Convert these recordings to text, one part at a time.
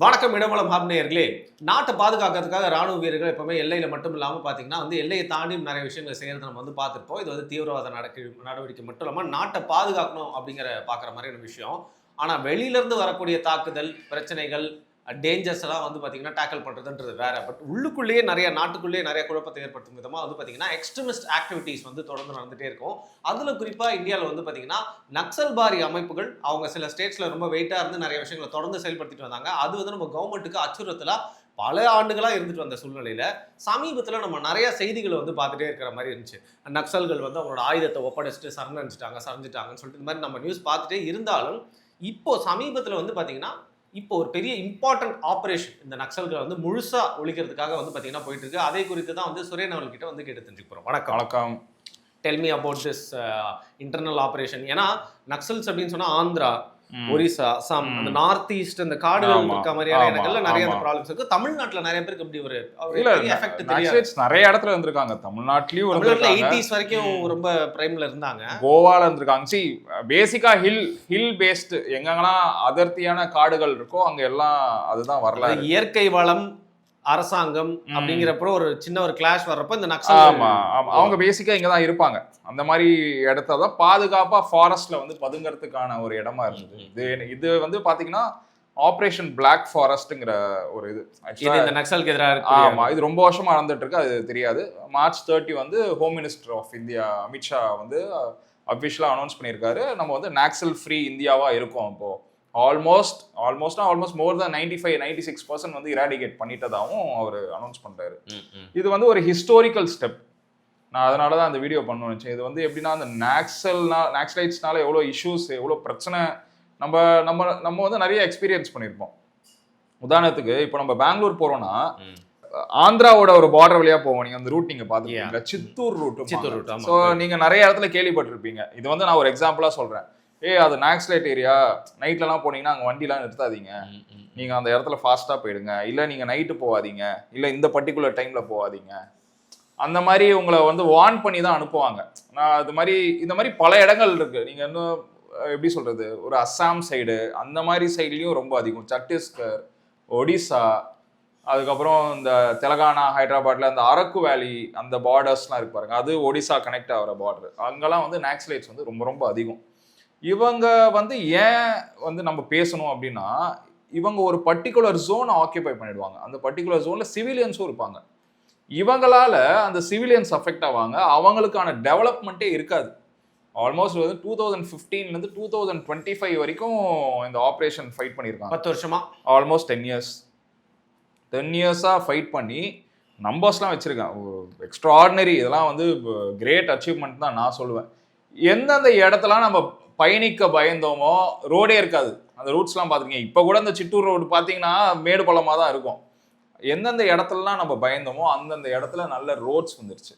வணக்கம் இடமலம் நேயர்களே. நாட்டை பாதுகாக்கிறதுக்காக ராணுவ வீரர்கள் எப்பவுமே எல்லையில மட்டும் இல்லாமல் பார்த்தீங்கன்னா எல்லையை தாண்டி நிறைய விஷயங்களை செய்யறதை நம்ம பார்த்துருப்போம். இது தீவிரவாத நடவடிக்கை மட்டும் இல்லாமல் நாட்டை பாதுகாக்கணும் அப்படிங்கிற பார்க்குற மாதிரியான விஷயம். ஆனால் வெளியிலேருந்து வரக்கூடிய தாக்குதல் பிரச்சனைகள் டேஞ்சர்ஸ் எல்லாம் பார்த்தீங்கன்னா டேக்கிள் பண்ணுறதுன்றது வேற. பட் உள்ளுக்குள்ளேயே நாட்டுக்குள்ளேயே நிறைய குழப்பத்தை ஏற்படுத்தும் விதமாக பார்த்தீங்கன்னா எக்ஸ்ட்ரீமிஸ்ட் ஆக்டிவிட்டீஸ் தொடர்ந்து நடந்துகிட்டே இருக்கும். அதில் குறிப்பாக இந்தியாவில் பார்த்தீங்கன்னா நக்சல்பாரி அமைப்புகள் அவங்க சில ஸ்டேட்ஸில் ரொம்ப வெயிட்டாக இருந்து நிறைய விஷயங்களை தொடர்ந்து செயல்படுத்திட்டு வந்தாங்க. அது நம்ம கவர்மெண்ட்டுக்கு அச்சுறுத்தலாக பல ஆண்டுகளாக இருந்துட்டு வந்த சூழ்நிலையில் சமீபத்தில் நம்ம நிறைய செய்திகளை பார்த்துட்டே இருக்கிற மாதிரி இருந்துச்சு. நக்சல்கள் அவங்களோட ஆயுதத்தை ஒப்படைச்சிட்டு சரஞ்சிட்டாங்கன்னு சொல்லிட்டு இந்த மாதிரி நம்ம நியூஸ் பார்த்துட்டே இருந்தாலும் இப்போ சமீபத்தில் பார்த்தீங்கன்னா இப்போ ஒரு பெரிய இம்பார்ட்டன்ட் ஆபரேஷன் இந்த நக்சல்களை முழுசா ஒழிக்கிறதுக்காக பார்த்தீங்கன்னா போயிட்டு இருக்கு. அதை குறித்து தான் சுரேன் அவர்கிட்ட கேட்டு தெரிஞ்சுக்க போறோம். வணக்கம். Tell me about this internal operation. ஏன்னா நக்சல்ஸ் அப்படின்னு சொன்னா ஆந்திரா, ஒரிசா, அசாம், அந்த நார்த் ஈஸ்ட் அந்த காடுகள் இருக்க மாதிரியான இடங்கள்ல நிறைய ப்ராப்ளம்ஸ் இருக்கு. தமிழ்நாட்டுல நிறைய பேருக்கு இப்படி ஒரு எஃபெக்ட் தெரியாது. நிறைய இடத்துல இருந்திருக்காங்க. தமிழ்நாட்டிலயும் 80s வரைக்கும் ரொம்ப பிரைம்ல இருந்தாங்க. கோவால இருந்திருக்காங்க. சி பேசிக்கா ஹில் பேஸ்ட் எங்கெல்லாம் அதிர்த்தியான காடுகள் இருக்கோ அங்க எல்லாம் அதுதான் வரலாறு. இயற்கை வளம் அரசாங்கம் அப்படிங்கிறப்ப ஒரு சின்ன ஒரு கிளாஷ் வர்றப்ப இந்த நக்சல் அவங்க பேசிக்கா இங்கதான் இருப்பாங்க. அந்த மாதிரி இடத்தான் பாதுகாப்பா ஃபாரஸ்ட்ல பதுங்கிறதுக்கான ஒரு இடமா இருந்தது. இது பாத்தீங்கன்னா ஆபரேஷன் பிளாக் ஃபாரஸ்ட்ங்கிற ஒரு இது இந்த நக்சலுக்கு எதிராக. ஆமா, இது ரொம்ப வருஷமா நடந்துட்டு இருக்கு. அது தெரியாது. March 30 home minister of India Amit Shah அபிஷியலா அனௌன்ஸ் பண்ணியிருக்காரு. நம்ம நாக்சல் ஃப்ரீ இந்தியாவா இருக்கோம். இப்போ ஆல்மோஸ்ட் மோர் தான் 95-96% இராடிகேட் பண்ணிட்டதாகவும் அவர் அனௌன்ஸ் பண்றாரு. இது ஒரு ஹிஸ்டாரிக்கல் ஸ்டெப். நான் அதனால தான் அந்த வீடியோ பண்ணணும்னு நினைச்சேன். இது எப்படின்னா அந்த நாக்சலைட்ஸ்னால எவ்வளோ இஷ்யூஸ், எவ்வளோ பிரச்சனை நம்ம நிறைய எக்ஸ்பீரியன்ஸ் பண்ணியிருப்போம். உதாரணத்துக்கு இப்போ நம்ம பெங்களூர் போறோம்னா ஆந்திராவோட ஒரு பார்டர் வழியா போவோம். நீங்க அந்த ரூட் நீங்க பாத்துருக்கீங்க, சித்தூர் ரூட். ஸோ நீங்க நிறைய இடத்துல கேள்விப்பட்டிருப்பீங்க. இது நான் ஒரு எக்ஸாம்பிளா சொல்றேன். அது நாக்ஸ்லைட் ஏரியா, நைட்லலாம் போனீங்கன்னா அங்கே வண்டிலாம் நிறுத்தாதீங்க, நீங்கள் அந்த இடத்துல ஃபாஸ்ட்டாக போயிடுங்க, இல்லை நீங்கள் நைட்டு போகாதீங்க, இல்லை இந்த பர்டிகுலர் டைமில் போகாதீங்க, அந்த மாதிரி உங்களை வார்ன் பண்ணி தான் அனுப்புவாங்க. நான் இந்த மாதிரி பல இடங்கள் இருக்குது. நீங்கள் இன்னும் எப்படி சொல்கிறது, ஒரு அஸ்ஸாம் சைடு அந்த மாதிரி சைட்லேயும் ரொம்ப அதிகம். சத்தீஸ்கர், ஒடிசா, அதுக்கப்புறம் இந்த தெலங்கானா, ஹைதராபாத்தில் அந்த அரக்கு வேலி அந்த பார்டர்ஸ்லாம் இருக்கு பாருங்க, அது ஒடிசா கனெக்ட் ஆகிற பார்டர். அங்கெல்லாம் நாக்ஸ்லைட்ஸ் ரொம்ப ரொம்ப அதிகம். இவங்க ஏன் நம்ம பேசணும் அப்படின்னா, இவங்க ஒரு பர்டிகுலர் ஜோனை ஆக்கியபை பண்ணிடுவாங்க. அந்த பர்டிகுலர் ஜோன்ல சிவிலியன்ஸும் இருப்பாங்க. இவங்களால அந்த சிவிலியன்ஸ் அஃபெக்ட் ஆவாங்க. அவங்களுக்கான டெவலப்மெண்ட்டே இருக்காது. ஆல்மோஸ்ட் 2015 2025 வரைக்கும் இந்த ஆப்ரேஷன் ஃபைட் பண்ணியிருக்காங்க. 10 வருஷமா, ஆல்மோஸ்ட் 10 இயர்ஸா ஃபைட் பண்ணி நம்பர்ஸ்லாம் வச்சிருக்கேன். எக்ஸ்ட்ராஆர்டினரி. இதெல்லாம் கிரேட் அச்சீவ்மெண்ட் தான் நான் சொல்லுவேன். எந்தெந்த இடத்துலாம் நம்ம பயணிக்க பயந்தோமோ ரோடே இருக்காது. அந்த ரூட்ஸ்லாம் பார்த்துருக்கீங்க. இப்போ கூட இந்த சித்தூர் ரோடு பார்த்தீங்கன்னா மேடு பள்ளமாக தான் இருக்கும். எந்தெந்த இடத்துலலாம் நம்ம பயந்தோமோ அந்தந்த இடத்துல நல்ல ரோட்ஸ் வந்துருச்சு.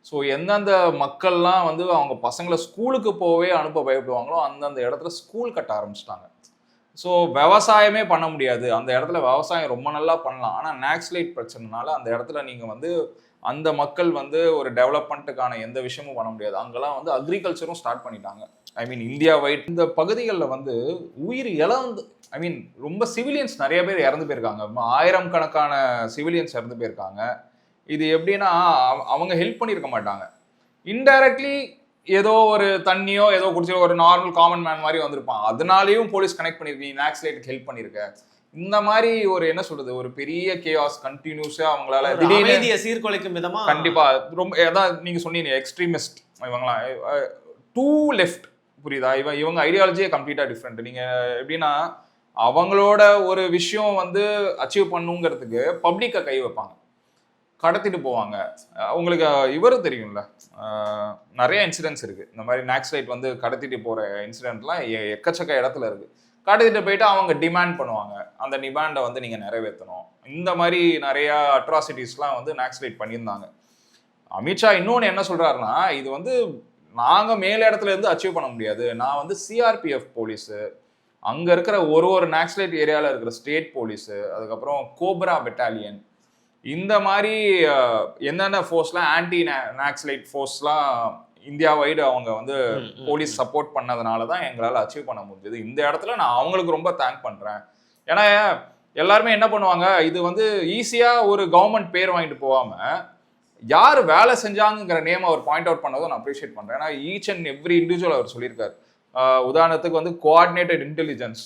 ஸோ எந்தெந்த மக்கள்லாம் அவங்க பசங்களை ஸ்கூலுக்கு போவே அனுப்ப பயப்படுவாங்களோ அந்தந்த இடத்துல ஸ்கூல் கட்ட ஆரம்பிச்சிட்டாங்க. ஸோ விவசாயமே பண்ண முடியாது. அந்த இடத்துல விவசாயம் ரொம்ப நல்லா பண்ணலாம். ஆனால் நாக்ஸ்லைட் பிரச்சனைனால அந்த இடத்துல நீங்கள் அந்த மக்கள் ஒரு டெவலப்மெண்ட்டுக்கான எந்த விஷயமும் பண்ண முடியாது. அங்கெல்லாம் அக்ரிகல்ச்சரும் ஸ்டார்ட் பண்ணிட்டாங்க. ஐ மீன் இந்தியா வைட் இந்த பகுதிகளில் உயிர் இழந்து, ஐ மீன் ரொம்ப சிவிலியன்ஸ் நிறைய பேர் இறந்து போயிருக்காங்க. 1000 கணக்கான சிவிலியன்ஸ் இறந்து போயிருக்காங்க. இது எப்படின்னா அவங்க ஹெல்ப் பண்ணியிருக்க மாட்டாங்க. இன்டைரக்ட்லி ஏதோ ஒரு தண்ணியோ ஏதோ குடிச்சோ ஒரு நார்மல் காமன் மேன் மாதிரி வந்திருப்பான். அதனாலேயும் போலீஸ் கனெக்ட் பண்ணியிருக்கீங்க, நாக்ஸ்லைட்டுக்கு ஹெல்ப் பண்ணியிருக்க. இந்த மாதிரி என்ன சொல்றது, ஒரு பெரிய கேஆஸ் கண்டினியூஸா அவங்களால அமைதியை சீர்குலைக்கும் விதமா கண்டிப்பா ரொம்ப ஏதாவது நீங்க சொன்னீங்க எக்ஸ்ட்ரீமிஸ்ட் இவங்களாம் டூ லெஃப்ட், புரியுதா? இவங்க ஐடியாலஜியே கம்ப்ளீட்டா டிஃப்ரெண்ட். நீங்க எப்படின்னா அவங்களோட ஒரு விஷயம் அச்சீவ் பண்ணுங்கிறதுக்கு பப்ளிக்கை கை வைப்பாங்க, கடத்திட்டு போவாங்க. உங்களுக்கு இவரும் தெரியும்ல, நிறைய இன்சிடென்ட்ஸ் இருக்கு இந்த மாதிரி நாக்ஸ்லைட் கடத்திட்டு போற இன்சிடென்ட்லாம் எக்கச்சக்க இடத்துல இருக்கு. கடத்திட்டு போயிட்டு அவங்க டிமாண்ட் பண்ணுவாங்க, அந்த டிமாண்டை நீங்க நிறைவேற்றணும். இந்த மாதிரி நிறைய அட்ராசிட்டிஸ்லாம் நாக்ஸ்லைட் பண்ணியிருந்தாங்க. அமித்ஷா இன்னொன்று என்ன சொல்றாருன்னா, இது நாங்க மேல இடத்துல இருந்து அச்சீவ் பண்ண முடியாது. நான் சிஆர்பிஎஃப் போலீஸு, அங்க இருக்கிற ஒரு நாக்ஸ்லைட் ஏரியாவில் இருக்கிற ஸ்டேட் போலீஸு, அதுக்கப்புறம் கோப்ரா பெட்டாலியன், இந்த மாதிரி என்னென்ன ஃபோர்ஸ்லாம் ஆன்டி நாக்ஸ்லைட் ஃபோர்ஸ்லாம் இந்தியா வைடு அவங்க போலீஸ் சப்போர்ட் பண்ணதுனால தான் எங்களால் அச்சீவ் பண்ண முடிஞ்சது. இந்த இடத்துல நான் அவங்களுக்கு ரொம்ப தேங்க் பண்ணுறேன். ஏன்னா எல்லாருமே என்ன பண்ணுவாங்க, இது வந்து ஈஸியா ஒரு கவர்மெண்ட் பேர் வாங்கிட்டு போகாம யார் வேலை செஞ்சாங்கிற நேம் அவர் பாயிண்ட் அவுட் பண்ணதை நான் அப்ரிஷியேட் பண்றேன். ஏன்னா ஈச் அண்ட் எவ்ரி இண்டிவிஜுவல் அவர் சொல்லியிருக்காரு. உதாரணத்துக்கு வந்து கோஆர்டினேட்டட் இன்டெலிஜென்ஸ்,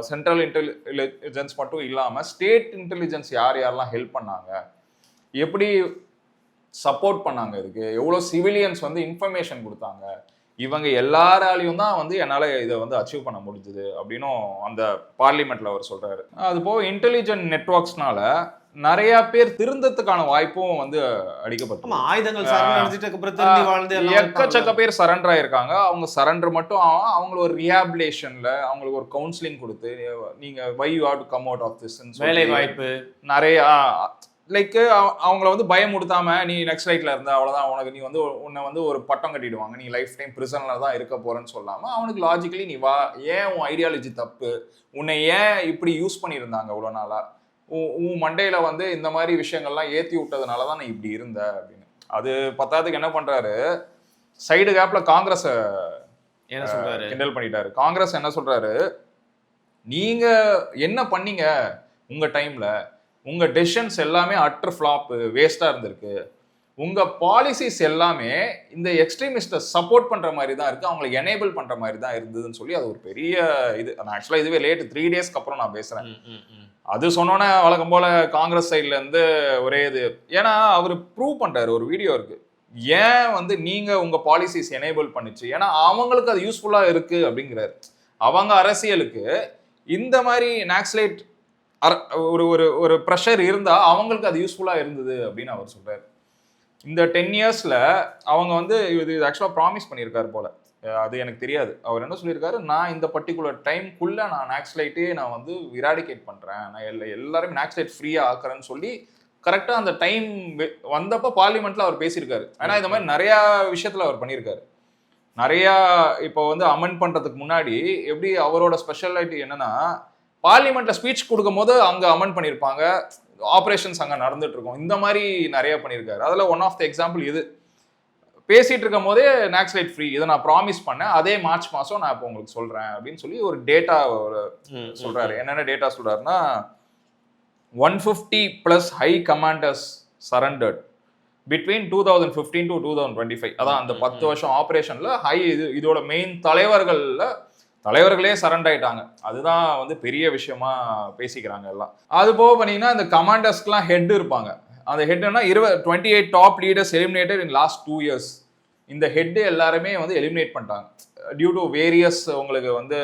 சென்ட்ரல் இன்டெலிஜென்ஸ் மட்டும் இல்லாம ஸ்டேட் இன்டெலிஜென்ஸ் யார் யாரெல்லாம் ஹெல்ப் பண்ணாங்க, எப்படி சப்போர்ட் பண்ணாங்க, இதுக்கு எவ்வளோ சிவிலியன்ஸ் வந்து இன்ஃபர்மேஷன் கொடுத்தாங்க, இவங்க எல்லாராலையும் தான் வந்து என்னால் இதை வந்து அச்சீவ் பண்ண முடிஞ்சுது அப்படின்னும் அந்த பார்லிமெண்ட்ல அவர் சொல்றாரு. அது போக இன்டெலிஜென்ட் நெட்வொர்க்ஸ்னால நிறைய பேர் திருந்தத்துக்கான வாய்ப்பும் வந்து அடிக்கப்பட்டு எக்கச்சக்க பேர் சரண்டர் ஆயிருக்காங்க. அவங்க சரண்டர் மட்டும் அவங்களுக்கு ஒரு ரிஹாபிலேஷன்ல அவங்களுக்கு ஒரு கவுன்சிலிங் கொடுத்து நீங்க why you have to come out of this வேலை வாய்ப்பு நிறைய லைக் அவங்கள வந்து பயமுடுத்தாம நீ நெக்ஸ்ட் ரைட்ல இருந்தா அவ்வளவுதான் உனக்கு நீ வந்து உன்னை வந்து ஒரு பட்டம் கட்டிடுவாங்க, நீ லைஃப் டைம் பிரிசன்ல தான் இருக்க போறேன்னு சொல்லாம அவனுக்கு லாஜிக்கலி நீ வா, ஏன் உன் ஐடியாலஜி தப்பு, உன்னை ஏன் இப்படி யூஸ் பண்ணியிருந்தாங்க இவ்வளோ நாளா, உன் மண்டையில வந்து இந்த மாதிரி விஷயங்கள்லாம் ஏத்தி விட்டதுனாலதான் நீ இப்படி இருந்த அப்படின்னு. அது பத்தாவதுக்கு என்ன பண்றாரு, சைடு கேப்ல காங்கிரஸ் கிண்டல் பண்ணிட்டாரு. காங்கிரஸ் என்ன சொல்றாரு, நீங்க என்ன பண்ணீங்க உங்க டைம்ல, உங்க டெசிஷன்ஸ் எல்லாமே அட்டர் ஃபிளாப் வேஸ்டா இருந்திருக்கு, உங்க பாலிசிஸ் எல்லாமே இந்த எக்ஸ்ட்ரீமிஸ்ட்டை சப்போர்ட் பண்ற மாதிரி தான் இருக்கு, அவங்களை எனேபிள் பண்ற மாதிரி தான் இருந்ததுன்னு சொல்லி அது ஒரு பெரிய இது. ஆக்சுவலா இதுவே லேட் 3 டேஸ்க்கு அப்புறம் நான் பேசுறேன். அது சொன்னோன்னே வழக்கம் போல காங்கிரஸ் சைட்ல இருந்து ஒரே இது, ஏன்னா அவர் ப்ரூவ் பண்றாரு, ஒரு வீடியோ இருக்கு, ஏன் வந்து நீங்க உங்க பாலிசிஸ் எனேபிள் பண்ணிச்சு, ஏன்னா அவங்களுக்கு அது யூஸ்ஃபுல்லா இருக்கு அப்படிங்கிறாரு. அவங்க அரசியலுக்கு இந்த மாதிரி நாக்ஸ்லைட் ஒரு ஒரு ஒரு ப்ரெஷர் இருந்தா அவங்களுக்கு அது யூஸ்ஃபுல்லா இருந்தது அப்படின்னு அவர் சொல்றாரு. இந்த 10 இயர்ஸ்ல அவங்க வந்து இது ஆக்சுவலா ப்ராமிஸ் பண்ணியிருக்காரு போல, அது எனக்கு தெரியாது. அவர் என்ன சொல்லியிருக்காரு, நான் இந்த பர்டிகுலர் டைம்குள்ள நான் நாக்ஸ்லைட்டே நான் வந்து இராடிகேட் பண்றேன், நான் எல்லாருமே நாக்ஸ்லைட் ஃப்ரீயா ஆக்குறேன்னு சொல்லி கரெக்டா அந்த டைம் வந்தப்ப பார்லிமெண்ட்ல அவர் பேசியிருக்காரு. ஏன்னா இந்த மாதிரி நிறைய விஷயத்துல அவர் பண்ணியிருக்காரு. நிறைய இப்போ வந்து அமெண்ட் பண்றதுக்கு முன்னாடி எப்படி அவரோட ஸ்பெஷாலிட்டி என்னன்னா, பார்லிமெண்ட்ல ஸ்பீச் கொடுக்கும் போது அங்க அமெண்ட் பண்ணியிருப்பாங்க, ஆப்ரேஷன்ஸ் அங்க நடந்துட்டு இருக்கும், இந்த மாதிரி நிறைய பண்ணியிருக்காரு. அதுல ஒன் ஆஃப் த எக்ஸாம்பிள் இது. பேசிட்டு இருக்கும் போதே நாக்ஸ்லைட் ஃப்ரீ, இதை நான் ப்ராமிஸ் பண்ணேன், அதே மார்ச் மாசம் நான் இப்போ உங்களுக்கு சொல்றேன் அப்படின்னு சொல்லி ஒரு டேட்டா சொல்றாரு. என்னென்ன டேட்டா சொல்றாருன்னா, 150+ high commanders surrendered between 2015 to 2025. அதான் அந்த 10 வருஷம் ஆப்ரேஷன்ல ஹை இதோட மெயின் தலைவர்களே சரண்டர் ஆயிட்டாங்க. அதுதான் வந்து பெரிய விஷயமா பேசிக்கிறாங்க எல்லாம். அது போக பண்ணீங்கன்னா இந்த கமாண்டர்ஸ்க்குலாம் ஹெட் இருப்பாங்க. அந்த ஹெட்னா 28 top leaders eliminated in last 2 years. இந்த ஹெட் எல்லாருமே வந்து எலிமினேட் பண்ணிட்டாங்க டியூ டு வேரியஸ் உங்களுக்கு வந்து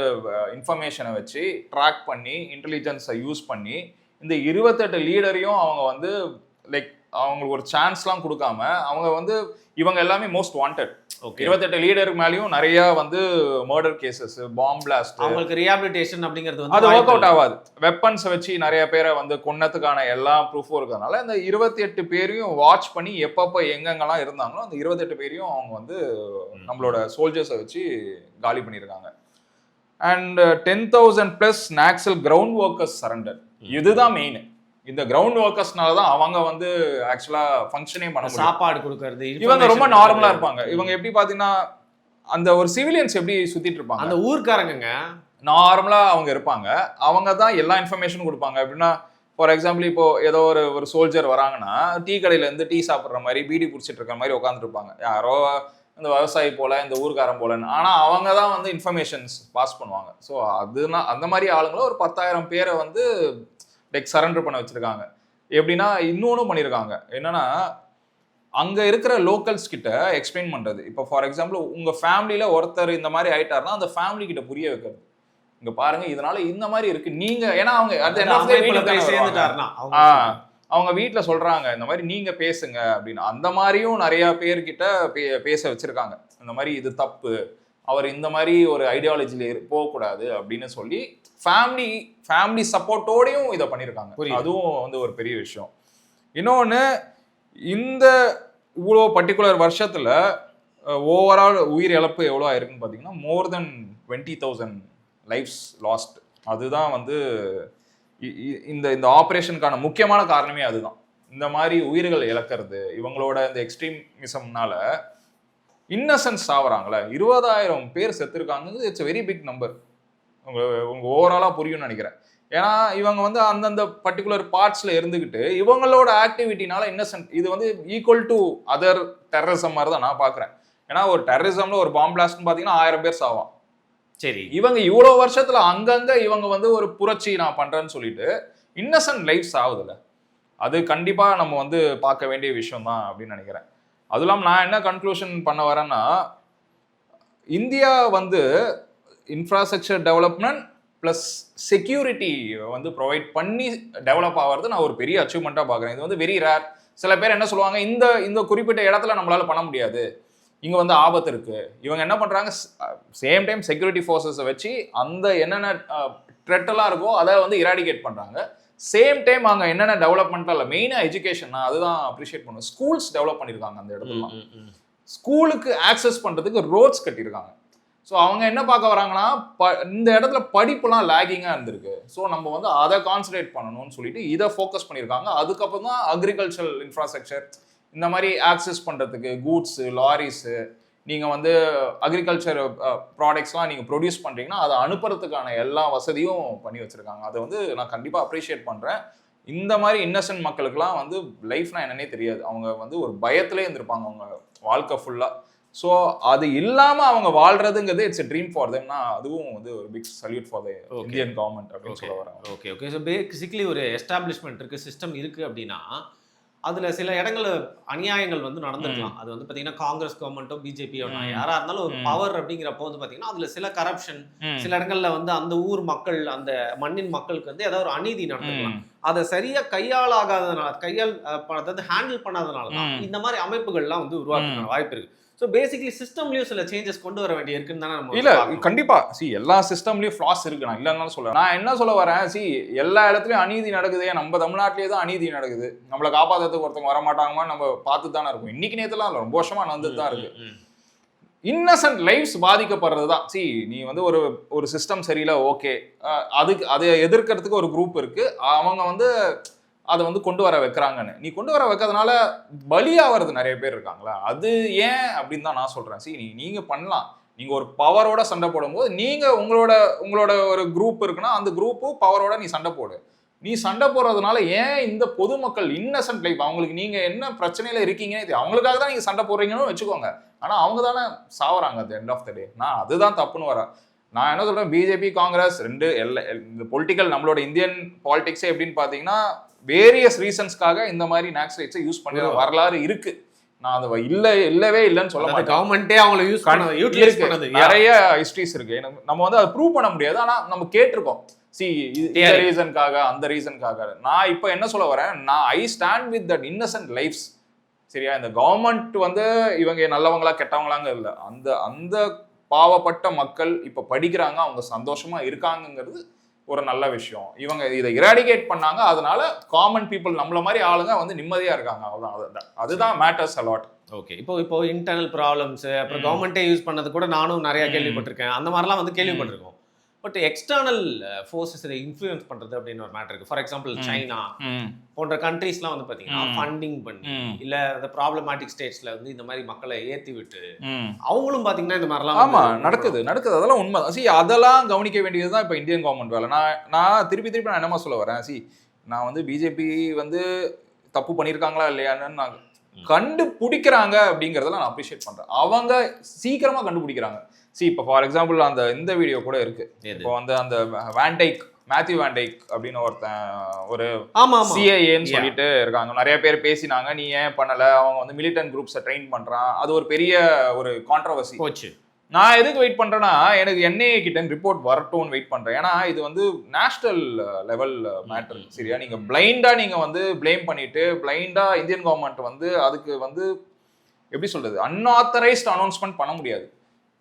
இன்ஃபர்மேஷனை வச்சு ட்ராக் பண்ணி இன்டெலிஜென்ஸை யூஸ் பண்ணி இந்த 28 லீடரையும் அவங்க வந்து லைக் அவங்களுக்கு ஒரு சான்ஸ்லாம் கொடுக்காம அவங்க வந்து இவங்க எல்லாமே மோஸ்ட் வாண்டட். 28 லீடருக்கு மேலேயும் நிறைய வந்து மர்டர் கேசஸ், பாம் பிளாஸ்ட், அவங்களுக்கு ரீஹாபிலிட்டேஷன் அப்படிங்கிறது அது ஒர்க் அவுட் ஆகாது. வெப்பன்ஸ் வச்சு நிறைய பேரை வந்து கொன்னதுக்கான எல்லா ப்ரூஃபும் இருக்கிறதுனால இந்த 28 பேரையும் வாட்ச் பண்ணி எப்பப்போ எங்கெங்கெல்லாம் இருந்தாங்களோ அந்த 28 பேரையும் அவங்க வந்து நம்மளோட சோல்ஜர்ஸை வச்சு காலி பண்ணியிருக்காங்க. And 10,000+ Naxal ground workers surrender. இதுதான் மெயின். இந்த கிரவுண்ட் ஒர்க்கர்ஸ்னால தான் அவங்க வந்து ஆக்சுவலா ஃபங்க்ஷனே பண்ண முடியும். சாப்பாடு கொடுக்கறது இவங்க ரொம்ப நார்மலா இருப்பாங்க. இவங்க எப்படி பாத்தீங்கன்னா அந்த ஒரு சிவிலியன்ஸ் எப்படி சுத்திட்டு இருப்பாங்க, அந்த ஊர்க்காரங்க நார்மலா அவங்க இருப்பாங்க. அவங்க தான் எல்லா இன்ஃபர்மேஷனும் கொடுப்பாங்க. எப்படின்னா ஃபார் எக்ஸாம்பிள் இப்போ ஏதோ ஒரு சோல்ஜர் வராங்கன்னா டீ கடையில இருந்து டீ சாப்பிட்ற மாதிரி பீடி குடிச்சிட்டு இருக்கிற மாதிரி உட்காந்துட்டு இருப்பாங்க. யாரோ இந்த விவசாயி போல இந்த ஊர்க்காரன் போலன்னு. ஆனா அவங்க தான் வந்து இன்ஃபர்மேஷன்ஸ் பாஸ் பண்ணுவாங்க. ஸோ அதுனா அந்த மாதிரி ஆளுங்களும் ஒரு 10,000 பேரை வந்து லைக் சரண்டர் பண்ண வச்சிருக்காங்க. எப்படின்னா இன்னொன்னும் பண்ணியிருக்காங்க, என்னன்னா அங்க இருக்கிற லோக்கல்ஸ் கிட்ட எக்ஸ்பிளைன் பண்றது. இப்போ ஃபார் எக்ஸாம்பிள் உங்க ஃபேமிலியில ஒருத்தர் இந்த மாதிரி ஆயிட்டாருன்னா அந்த ஃபேமிலி கிட்ட புரிய வைக்கிறது, இங்க பாருங்க இதனால இந்த மாதிரி இருக்கு நீங்க, ஏன்னா அவங்க அவங்க வீட்டுல சொல்றாங்க இந்த மாதிரி நீங்க பேசுங்க அப்படின்னு. அந்த மாதிரியும் நிறைய பேர்கிட்ட பேச வச்சிருக்காங்க. இந்த மாதிரி இது தப்பு, அவர் இந்த மாதிரி ஒரு ஐடியாலஜில போகக்கூடாது அப்படின்னு சொல்லி ஃபேமிலி சப்போர்ட்டோடையும் இதை பண்ணியிருக்காங்க. அதுவும் வந்து ஒரு பெரிய விஷயம். இன்னொன்று, இந்த இவ்வளோ பர்டிகுலர் வருஷத்துல ஓவரால் உயிர் இழப்பு எவ்வளோ ஆயிருக்குன்னு பார்த்தீங்கன்னா மோர் தென் 20,000 லைஃப்ஸ் லாஸ்ட். அதுதான் வந்து இந்த ஆப்ரேஷனுக்கான முக்கியமான காரணமே அதுதான். இந்த மாதிரி உயிர்கள் இழக்கிறது, இவங்களோட இந்த எக்ஸ்ட்ரீமிசம்னால இன்னசென்ஸ் ஆகுறாங்களே, 20,000 பேர் செத்துருக்காங்க. It's very big number. உங்க ஓவராலா புரியும்னு நினைக்கிறேன். ஏன்னா இவங்க வந்து அந்தந்த பர்டிகுலர் பார்ட்ஸ்ல இருந்துகிட்டு இவங்களோட ஆக்டிவிட்டினால இன்னசென்ட் இது வந்து ஈக்குவல் டு அதர் டெரரிசம் மாதிரி தான் நான் பாக்குறேன். ஏன்னா ஒரு டெரரிசம்ல ஒரு பாம்பு பிளாஸ்ட்னு பாத்தீங்கன்னா 1000 பேர் சாவான். சரி, இவங்க இவ்வளவு வருஷத்துல அங்கங்க இவங்க வந்து ஒரு புரட்சி நான் பண்றேன்னு சொல்லிட்டு இன்னசென்ட் லைஃப்ஸ் ஆகுதுல்ல, அது கண்டிப்பா நம்ம வந்து பார்க்க வேண்டிய விஷயம் தான் அப்படின்னு நினைக்கிறேன். அதுவும் இல்லாமல் நான் என்ன கன்க்ளூஷன் பண்ண வரேன்னா, இந்தியா வந்து இன்ஃப்ராஸ்ட்ரக்சர் டெவலப்மெண்ட் ப்ளஸ் செக்யூரிட்டி வந்து ப்ரொவைட் பண்ணி டெவலப் ஆகிறது நான் ஒரு பெரிய அச்சீவ்மெண்ட்டாக பார்க்குறேன். இது வந்து வெரி ரேர். சில பேர் என்ன சொல்லுவாங்க, இந்த இந்த குறிப்பிட்ட இடத்துல நம்மளால பண்ண முடியாது, இங்கே வந்து ஆபத்து இருக்கு. இவங்க என்ன பண்ணுறாங்க, சேம் டைம் செக்யூரிட்டி ஃபோர்ஸஸை வச்சு அந்த என்னென்ன த்ரெட்டெல்லாம் இருக்கோ அதை வந்து இராடிகேட் பண்ணுறாங்க. சேம் டைம் அங்கே என்னென்ன டெவலப்மெண்ட்டாக இல்லை, மெயினாக எஜுகேஷன், நான் அதுதான் அப்ரிஷியேட் பண்ணுவேன். ஸ்கூல்ஸ் டெவலப் பண்ணியிருக்காங்க அந்த இடத்துல. ஸ்கூலுக்கு ஆக்சஸ் பண்ணுறதுக்கு ரோட்ஸ் கட்டியிருக்காங்க. ஸோ அவங்க என்ன பார்க்க வராங்கன்னா, இந்த இடத்துல படிப்புலாம் லேகிங்காக இருந்திருக்கு, ஸோ நம்ம வந்து அதை கான்சன்ட்ரேட் பண்ணணும்னு சொல்லிட்டு இதை ஃபோக்கஸ் பண்ணியிருக்காங்க. அதுக்கப்புறம் தான் அக்ரிகல்ச்சரல் இன்ஃப்ராஸ்ட்ரக்சர், இந்த மாதிரி ஆக்சஸ் பண்ணுறதுக்கு கூட்ஸு, லாரிஸு, நீங்கள் வந்து அக்ரிகல்ச்சர் ப்ராடக்ட்ஸ்லாம் நீங்கள் ப்ரொடியூஸ் பண்ணுறீங்கன்னா அதை அனுப்புறதுக்கான எல்லா வசதியும் பண்ணி வச்சுருக்காங்க. அதை வந்து நான் கண்டிப்பாக அப்ரிஷியேட் பண்ணுறேன். இந்த மாதிரி இன்னசென்ட் மக்களுக்குலாம் வந்து லைஃப்னா என்னன்னே தெரியாது. அவங்க வந்து ஒரு பயத்திலே இருந்திருப்பாங்க அவங்க வாழ்க்கை ஃபுல்லாக. ஸோ அது இல்லாமல் அவங்க வாழ்றதுங்கிறது இட்ஸ் எ ட்ரீம் ஃபார் தெம்னா, அதுவும் வந்து ஒரு big salute for the Indian government அப்படின்னு சொல்ல வரேன். Okay okay. ஸோ பேசிக்கலி ஒரு எஸ்டாப்ளிஷ்மெண்ட் இருக்குது, சிஸ்டம் இருக்குது அப்படின்னா அதில் சில இடங்கள்ல அநியாயங்கள் வந்து நடந்திருக்கலாம். அது வந்து பார்த்தீங்கன்னா காங்கிரஸ் கவர்மெண்ட்டோ பிஜேபியோ யாராக இருந்தாலும் ஒரு பவர் அப்படிங்கிறப்போ வந்து பார்த்தீங்கன்னா அதில் சில கரப்ஷன், சில இடங்கள்ல வந்து அந்த ஊர் மக்கள், அந்த மண்ணின் மக்களுக்கு வந்து ஏதாவது ஒரு அநீதி நடந்திருக்கலாம். அதை சரியா கையாளாகாததுனால, அதாவது ஹேண்டில் பண்ணாதனால தான் இந்த மாதிரி அமைப்புகள்லாம் வந்து உருவாக்க வாய்ப்பு இருக்கு. ஸோ பேசிக்கலி சிஸ்டம்லயும் சில சேஞ்சஸ் கொண்டு வர வேண்டிய இருக்குன்னு தானே நம்ம. இல்ல கண்டிப்பா எல்லா சிஸ்டம்லயும் ஃபிளாஸ் இருக்கு, நான் இல்லைன்னு சொல்ல. நான் என்ன சொல்ல வரேன், எல்லா இடத்துலயும் அநீதி நடக்குது, நம்ம தமிழ்நாட்டிலேயே தான் அநீதி நடக்குது. நம்மளை காப்பாற்றுறதுக்கு ஒருத்தவங்க வர மாட்டாங்கன்னு நம்ம பார்த்து தானே இருக்கும். இன்னைக்கு நேரத்துல ரொம்ப வருஷமா வந்துட்டு தான் இருக்கு. இன்னசென்ட் லைஃப்ஸ் பாதிக்கப்படுறது தான். நீ வந்து ஒரு சிஸ்டம் சரியில்லை, ஓகே, அதுக்கு அதை எதிர்க்கிறதுக்கு ஒரு குரூப் இருக்கு, அவங்க வந்து அதை வந்து கொண்டு வர வைக்கிறாங்கன்னு. நீ கொண்டு வர வைக்கிறதுனால பலியாகிறது நிறைய பேர் இருக்காங்களா, அது ஏன் அப்படின்னு தான் நான் சொல்றேன். நீங்க பண்ணலாம், நீங்க ஒரு பவரோட சண்டை போடும்போது நீங்க உங்களோட ஒரு குரூப் இருக்குன்னா அந்த குரூப்பு பவரோட நீ சண்டை போடு. நீ சண்டை போடுறதுனால ஏன் இந்த பொதுமக்கள் இன்னசென்ட் லைஃப், அவங்களுக்கு நீங்க என்ன பிரச்சனையில இருக்கீங்கன்னு அவங்களுக்காக தான் நீங்க சண்டை போடுறீங்கன்னு வச்சுக்கோங்க, ஆனா அவங்க தானே சாவறாங்க அட் எண்ட் ஆஃப் த டே. நான் அதுதான் தப்புன்னு வரேன். நான் என்ன சொல்றேன், பிஜேபி காங்கிரஸ் ரெண்டு இந்த பொலிட்டிக்கல், நம்மளோட இந்தியன் பாலிடிக்ஸே எப்படின்னு பாத்தீங்கன்னா வேரியஸ் ரீசன்ஸ்க்காக இந்த மாதிரி நாக்ஸலைட்ஸை யூஸ் பண்ணுற வரலாறு இருக்கு. நான் அதை இல்லவே இல்லைன்னு சொல்ல மாட்டேன். கவர்மெண்ட்டே அவங்களை யூட்டிலைஸ் பண்ணது நிறைய ஹிஸ்டரிஸ் இருக்கு. நம்ம வந்து அதை ப்ரூவ் பண்ண முடியாது, ஆனா நம்ம கேட்டிருக்கோம். இந்த ரீசனுக்காக அந்த ரீசனுக்காக. நான் இப்போ என்ன சொல்ல வரேன், நான் I stand with that innocent lifes. சரியா, இந்த கவர்மெண்ட் வந்து இவங்க நல்லவங்களா கெட்டவங்களாங்க இல்லை, அந்த அந்த பாவப்பட்ட மக்கள் இப்ப படிக்கிறாங்க, அவங்க சந்தோஷமா இருக்காங்கிறது ஒரு நல்ல விஷயம். இவங்க இதை இராடிகேட் பண்ணாங்க, அதனால காமன் பீப்புள் நம்மள மாதிரி ஆளுங்க வந்து நிம்மதியா இருக்காங்க, அவ்வளவுதான். அதுதான் மேட்டர்ஸ் அ லாட். ஓகே. இப்போ இன்டர்னல் ப்ராப்ளம்ஸ், அப்புறம் கவர்மெண்ட்டே யூஸ் பண்ணது கூட நானும் நிறைய கேள்விப்பட்டிருக்கேன். அந்த மாதிரிலாம் வந்து கேள்விப்பட்டிருக்கோம். பட் எக்ஸ்டர்னல் ஃபோர்ஸஸ் இதை இன்ஃப்ளூயன்ஸ் பண்றது அப்படின்னு ஒரு மேட்டர் இருக்கு. ஃபார் எக்ஸாம்பிள் சைனா போன்ற கண்ட்ரீஸ்லாம் வந்து பார்த்தீங்கன்னா ஃபண்டிங் பண்ணி, இல்லை அந்த ப்ராப்ளமேட்டிக் ஸ்டேட்ஸ்ல வந்து இந்த மாதிரி மக்களை ஏற்றி விட்டு அவங்களும் பார்த்தீங்கன்னா இந்த மாதிரிலாம் ஆமா நடக்குது. அதெல்லாம் உண்மை. அதெல்லாம் கவனிக்க வேண்டியது தான் இப்போ இந்தியன் கவர்மெண்ட் வேலை. நான் திருப்பி நான் என்னமா சொல்ல வரேன், நான் வந்து பிஜேபி வந்து தப்பு பண்ணியிருக்காங்களா இல்லையான்னு நான் கண்டுபிடிக்கிறாங்க அப்படிங்கிறதெல்லாம் நான் அப்ரிஷியேட் பண்றேன். அவங்க சீக்கிரமா கண்டுபிடிக்கிறாங்க. இப்போ ஃபார் எக்ஸாம்பிள் இந்த வீடியோ கூட இருக்கு. இப்போ வந்து அந்த மேத்யூ வேண்டைக் அப்படின்னு ஒரு சிஐஏன்னு சொல்லிட்டு இருக்காங்க. நிறைய பேர் பேசினாங்க, நீ ஏன் பண்ணல, அவங்க வந்து மிலிட்டன்ட் குரூப்ஸை ட்ரெயின் பண்றான், அது ஒரு பெரிய ஒரு கான்ட்ரவர்சி போச்சு. நான் எதுக்கு வெயிட் பண்றேன்னா, எனக்கு என்ஐஏ கிட்ட ரிப்போர்ட் வரட்டும்னு வெயிட் பண்றேன். ஏன்னா இது வந்து நேஷனல் லெவல் மேட்டர். சரியா, நீங்க பிளைண்டா நீங்க வந்து பிளேம் பண்ணிட்டு பிளைண்டா இந்தியன் கவர்மெண்ட் வந்து அதுக்கு வந்து எப்படி சொல்றது, அன்ஆத்தரைஸ்ட் அனௌன்ஸ்மெண்ட் பண்ண முடியாது.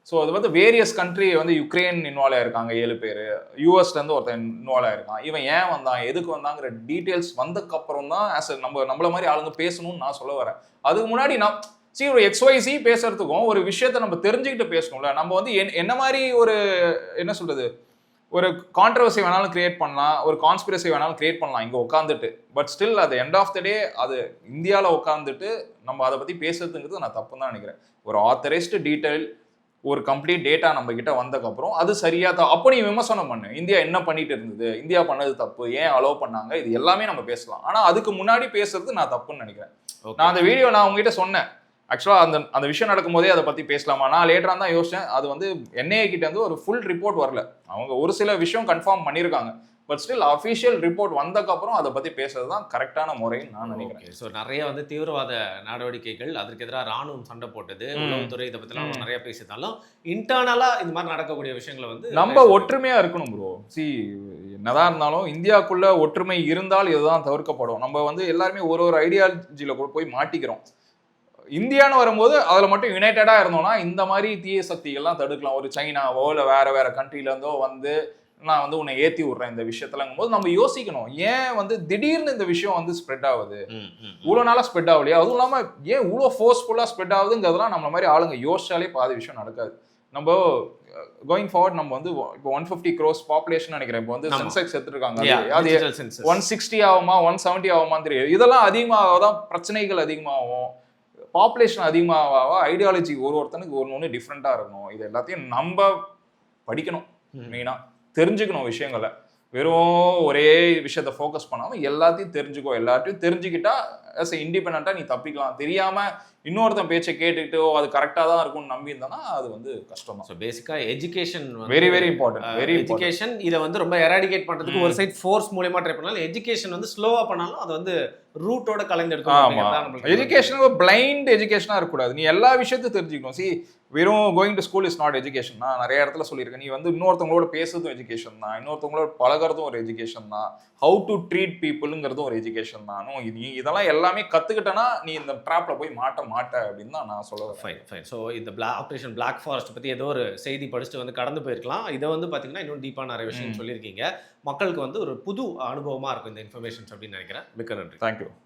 ஸோ அது வந்து வேரியஸ் கண்ட்ரி வந்து யுக்ரைன் இன்வால்வ் ஆயிருக்காங்க 7 பேர், யூஎஸ்லேருந்து ஒருத்தன் இன்வால்வ் ஆயிருக்கான், இவன் ஏன் வந்தான் எதுக்கு வந்தாங்கிற டீட்டெயில்ஸ் வந்ததுக்கப்புறம் தான் நம்மள மாதிரி ஆளுங்க பேசணும்னு நான் சொல்ல வரேன். அதுக்கு முன்னாடி நான் ஒரு XYZ பேசுறதுக்கும் ஒரு விஷயத்த நம்ம தெரிஞ்சுக்கிட்டு பேசணும்ல. நம்ம வந்து என்ன மாதிரி ஒரு என்ன சொல்றது, ஒரு கான்ட்ரவர்சி வேணாலும் கிரியேட் பண்ணலாம், ஒரு கான்ஸ்பிரசி வேணாலும் கிரியேட் பண்ணலாம் இங்கே உட்காந்துட்டு. பட் ஸ்டில் அது எண்ட் ஆஃப் த டே அது இந்தியாவில் உட்காந்துட்டு நம்ம அதை பற்றி பேசுறதுங்கிறது நான் தப்பு தான் நினைக்கிறேன். ஒரு ஆத்தரைஸ்டு டீட்டெயில் ஒரு கம்ப்ளீட் டேட்டா நம்ம கிட்ட வந்ததுக்கப்புறம் அது சரியா அப்போ நீ விமர்சனம் பண்ணு, இந்தியா என்ன பண்ணிட்டு இருந்தது, இந்தியா பண்ணது தப்பு, ஏன் அலோவ் பண்ணாங்க, இது எல்லாமே நம்ம பேசலாம். ஆனா அதுக்கு முன்னாடி பேசுறது நான் தப்புன்னு நினைக்கிறேன். நான் அந்த வீடியோ நான் உங்ககிட்ட சொன்னேன் ஆக்சுவலா அந்த விஷயம் நடக்கும்போதே அதை பத்தி பேசலாமா, நான் லேட்டரா தான் யோசிச்சேன். அது வந்து என்ஐஏ கிட்ட இருந்து ஒரு ஃபுல் ரிப்போர்ட் வரல, அவங்க ஒரு சில விஷயம் கன்ஃபார்ம் பண்ணியிருக்காங்க. பட் ஸ்டில் அஃபிஷியல் ரிப்போர்ட் வந்ததுக்கப்புறம் அதை பத்தி பேசுறது தான் கரெக்டான முறைன்னு நான் நினைக்கிறேன். ஸோ நிறைய வந்து தீவிரவாத நடவடிக்கைகள், அதற்கு எதிராக ராணுவம் சண்டை போட்டது, உளவுத்துறை இதை பற்றிலாம் நம்ம நிறைய பேசியிருந்தாலும் இன்டர்னலா இந்த மாதிரி நடக்கக்கூடிய விஷயங்களை வந்து நம்ம ஒற்றுமையா இருக்கணும் ப்ரோ. என்னதான் இருந்தாலும் இந்தியாவுக்குள்ள ஒற்றுமை இருந்தால் இதுதான் தவிர்க்கப்படும். நம்ம வந்து எல்லாருமே ஒரு ஐடியாலஜியில கூட போய் மாட்டிக்கிறோம். இந்தியான்னு வரும்போது அதுல மட்டும் யுனைடெடா இருந்தோம்னா இந்த மாதிரி தீய சக்திகள்லாம் தடுக்கலாம். ஒரு சைனாவோ இல்லை வேற கண்ட்ரில இருந்தோ வந்து நான் வந்து உன்னை ஏத்தி விடுறேன் இந்த விஷயத்துலங்கும் போது நம்ம யோசிக்கணும், ஏன் வந்து திடீர்னு இந்த விஷயம் வந்து ஸ்ப்ரெட் ஆகுது, இவ்வளவு நாளா ஸ்ப்ரெட் ஆகலையா, அதுவும் இல்லாம ஏன் இவ்வளோ ஃபோர்ஸ்ஃபுல்லா ஸ்ப்ரெட் ஆகுதுங்கிறதுலாம் நம்ம மாதிரி ஆளுங்க யோசிச்சாலே பாதி விஷயம் நடக்காது. நம்ம கோயிங் ஃபார்வர்ட் நம்ம வந்து இப்போ 150 crores பாப்புலேஷன் நினைக்கிறேன். இப்போ வந்து சென்செக்ஸ் எடுத்துருக்காங்க, அது 160 ஆகுமா 170 ஆகுமான்னு தெரியும். இதெல்லாம் அதிகமாகதான் பிரச்சனைகள் அதிகமாகும், பாப்புலேஷன் அதிகமாக ஐடியாலஜி ஒருத்தனுக்கு ஒன்று டிஃப்ரெண்டா இருக்கணும். இது எல்லாத்தையும் நம்ம படிக்கணும், மெயினா தெரிஞ்சுக்கணும் விஷயங்களை. வெறும் ஒரே விஷயத்த ஃபோக்கஸ் பண்ணாம எல்லாத்தையும் தெரிஞ்சுக்கோ. எல்லாத்தையும் தெரிஞ்சுக்கிட்டா ஆஸ் இண்டிபெண்டா நீ தப்பிக்கலாம். தெரியாம இன்னொருத்தன் பேச்சை கேட்டுக்கிட்டு அது கரெக்டா தான் இருக்கும்னு நம்பி இருந்தானா அது வந்து கஷ்டம் தான். ஸோ பேசிக்கா எஜுகேஷன் வெரி இம்பார்ட்டன்ட். எஜுகேஷன் இதை வந்து ரொம்ப எராடிகேட் பண்றதுக்கு ஒரு சைட் ஃபோர்ஸ் மூலமா ட்ரை பண்ணாலும், எஜுகேஷன் வந்து ஸ்லோவா பண்ணாலும் அது வந்து ரூட்டோட கலந்து எடுக்கணும். எஜுகேஷன் பிளைண்ட் எஜுகேஷனா இருக்கக்கூடாது. நீ எல்லா விஷயத்தையும் தெரிஞ்சுக்கணும். வெறும் going to school is not education. நான் நிறைய இடத்துல சொல்லியிருக்கேன், நீ வந்து இன்னொருத்தவங்களோட பேசுறதும் எஜுகேஷன் தான், இன்னொருத்தவங்களோட பழகிறதும் ஒரு எஜுகேஷன் தான், ஹவு டு ட்ரீட் பீப்புளுங்கிறதும் ஒரு எஜுகேஷன் தான். நீ இதெல்லாம் எல்லாமே கத்துக்கிட்டனா நீ இந்த ட்ராப்ல போய் மாட்ட அப்படின்னு தான் நான் சொல்லுவேன். ஃபைன். ஸோ இந்த ஆப்ரேஷன் பிளாக் ஃபாரஸ்ட் பற்றி ஏதோ ஒரு செய்தி படிச்சுட்டு வந்து கடந்து போயிருக்கலாம். இதை வந்து பார்த்தீங்கன்னா இன்னும் டீப்பாக நிறைய விஷயம் சொல்லியிருக்கீங்க. மக்களுக்கு வந்து ஒரு புது அனுபவமாக இருக்கும் இந்த இன்ஃபர்மேஷன்ஸ் அப்படின்னு நினைக்கிறேன். மிக்க நன்றி. தேங்க்யூ.